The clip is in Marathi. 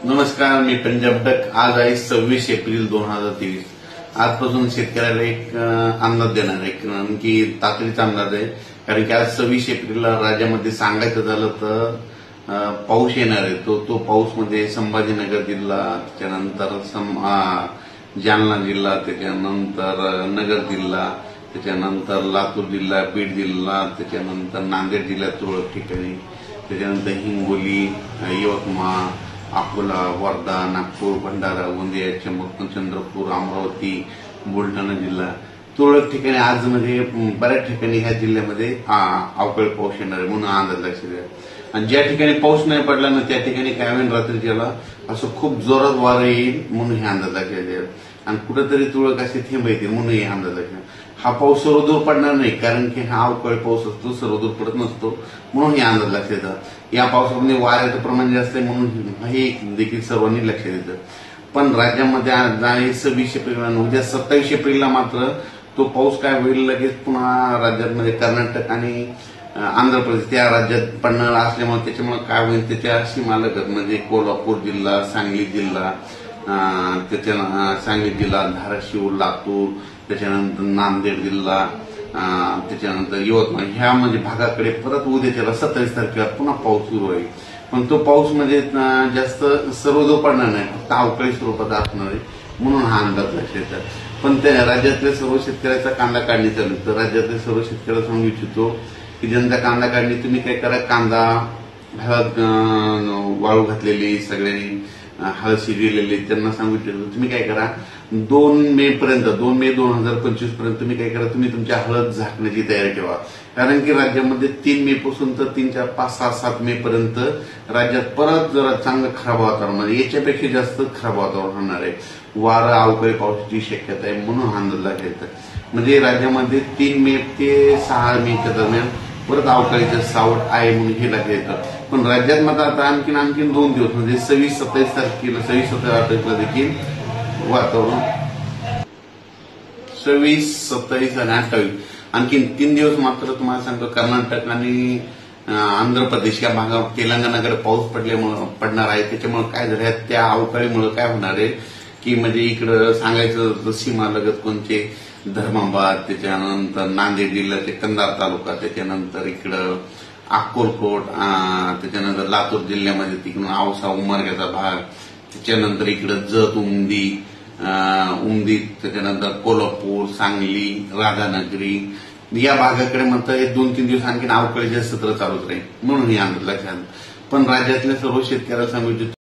नमस्कार, मी पंजाब डक। आज आहे 26 एप्रिल 2023। आजपासून शेतकऱ्याला एक अंदाज देणार आहे की तातडीचा अंदाज आहे, कारण की आज 26 एप्रिलला राज्यामध्ये सांगायचं झालं तर पाऊस येणार आहे। तो पाऊस मध्ये संभाजीनगर जिल्हा, त्याच्यानंतर जालना जिल्हा, त्याच्यानंतर नगर जिल्हा, त्याच्यानंतर लातूर जिल्हा, बीड जिल्हा, त्याच्यानंतर नांदेड जिल्ह्यात तुरळक ठिकाणी, त्याच्यानंतर हिंगोली, यवतमाळ, अकोला, वर्धा, नागपूर, भंडारा, गोंदिया, चंद्रपूर, अमरावती, बुलढाणा जिल्हा, तुरळक ठिकाणी आज म्हणजे बऱ्याच ठिकाणी ह्या जिल्ह्यामध्ये अवकाळी पाऊस येणार आहे म्हणून अंदाज लक्षात द्या। आणि ज्या ठिकाणी पाऊस नाही पडला ना त्या ठिकाणी काय होईल, रात्रीच्याला असं खूप जोरात वारं येईल म्हणून हे अंदाज लक्षात द्या। आणि कुठेतरी तुरळक असे थेंब येतील म्हणून हे अंदाज लक्षात। हा पाऊस सर्वदूर पडणार नाही, कारण की हा अवकाळी पाऊस असतो, सर्वदूर पडत नसतो म्हणून हे अंदाज लक्षात येतात। या पावसामध्ये वाऱ्याचं प्रमाण जास्त आहे म्हणून हे देखील सर्वांनी लक्षात येतं। पण राज्यामध्ये आज 26 एप्रिल, उद्या 27 एप्रिलला मात्र तो पाऊस काय होईल, लगेच पुन्हा राज्यामध्ये कर्नाटक आणि आंध्र प्रदेश त्या राज्यात पडणार असल्यामुळे त्याच्यामुळे काय होईल, त्याच्या सीमालगत म्हणजे कोल्हापूर जिल्हा, सांगली जिल्हा, सांगली जिल्हा, धाराशिव, लातूर, त्याच्यानंतर नांदेड जिल्हा, त्याच्यानंतर यवतमाळ ह्या म्हणजे भागाकडे परत उद्याच्याला 27 तारखेला पुन्हा पाऊस सुरू होईल। पण तो पाऊस म्हणजे जास्त सर्वदूर पडणार नाही, फक्त अवकाळी स्वरूपात असणार आहे म्हणून हा अंदाज लक्षात येतात। पण त्या राज्यातल्या सर्व शेतकऱ्याचा कांदा काढणी चालू आहे, तर राज्यातल्या सर्व शेतकऱ्याला सांगू इच्छितो की ज्यांचा कांदा काढणी तुम्ही काय करा, कांदा हळद वाळू घातलेली, सगळ्यांनी हळद शिजविलेली, त्यांना सांगू इच्छितो तुम्ही काय करा, 2 मे 2025 पर्यंत तुम्ही काय करा, तुम्ही तुमच्या हळद झाकण्याची तयारी ठेवा। कारण की राज्यामध्ये 3 मे पासून तर 3, 4, 5, 6, 7 मे पर्यंत राज्यात परत जरा चांगलं खराब वातावरण, म्हणजे याच्यापेक्षा जास्त खराब वातावरण होणार आहे। वारा अवकाळी पावसाची शक्यता आहे म्हणून अंदाज लक्षात येतं। म्हणजे राज्यामध्ये 3 मे ते 6 मेच्या दरम्यान परत अवकाळीचं सावट आहे म्हणून हे लक्षात येतं। पण राज्यात मात्र आता आणखीन 2 दिवस म्हणजे 26, 27 तारखेला, 26, 27, 28 देखील वातावरण, 26, 27 आणि 28 आणखीन 3 दिवस मात्र तुम्हाला सांगतो कर्नाटक आणि आंध्र प्रदेश या भागात, तेलंगणाकडे पाऊस पडणार आहे। त्याच्यामुळे काय झालं, त्या अवकाळीमुळे काय होणार आहे की म्हणजे इकडं सांगायचं सीमालगत कोणते धर्माबाद, त्याच्यानंतर नांदेड जिल्ह्याचे कंधार तालुका, त्याच्यानंतर इकडं अक्कलकोट, त्याच्यानंतर लातूर जिल्ह्यामध्ये तिकडून औसा उमरग्याचा भाग, त्याच्यानंतर इकडं जत, उमदी, त्याच्यानंतर कोल्हापूर, सांगली, राधानगरी या भागाकडे म्हणतात 2-3 दिवस आणखी अवकाळीचे सत्र चालूच राहील म्हणून हे अंदाज लक्षात। पण राज्यातल्या सर्व शेतकऱ्याला सांगू इच्छितो